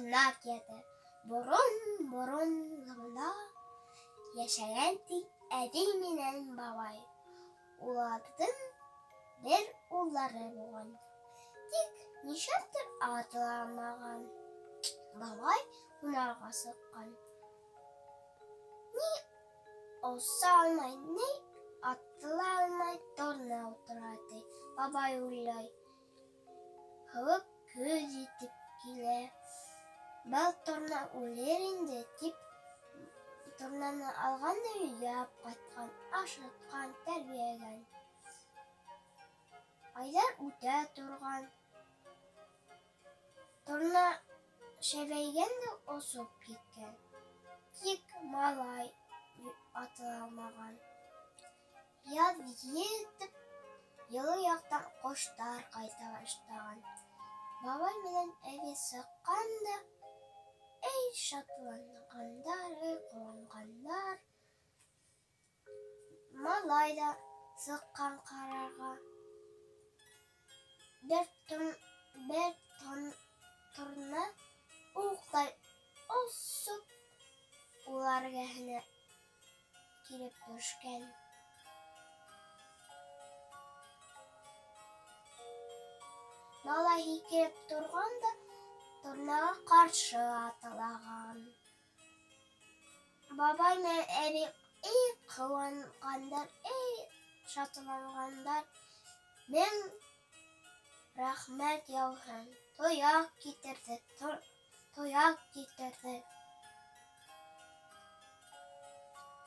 Тырнак еді. Бұрын заманда яшәгән тик әби менән бабай. Уларның бер уллары булган. Тик нишләптер атыламаган. Бабай уйнарга сыккан. Ни оса алмай, ни атыла алмай торна утыра ди. Бабай уйлай. Хылып көз итеп килә. Был торна үлер инде дип, торнаны алган да өйгә кайткан, ашыткан, тәрбиягән. Айдар үтә торган. Торна шәбәйгән дә осып киткән. Тик малай атыламаган. Яз җитеп, йылы яктан коштар кайта башлаган. Бабай менән әби сыккан да, эй шатлангандар, кылангандар. Малай да сыккан карарга. Бер торна уқтай осып уларга гына килеп төшкән. Малай һикереп торган да торнага каршы атылаган. Бабай менән әби эй кылангандар, эй шатлангандар. Мен рәхмәт яуһын. Тояк китерде.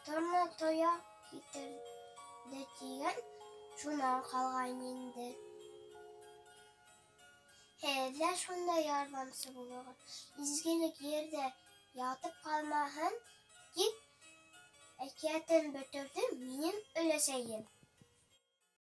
Торна тояк китерде дигән шуннан калган инде. Һәзә шунда ярдәмче булырга. Изгелек ердә ятып калмаһын дип әкиятен бетерде минем өләсәем.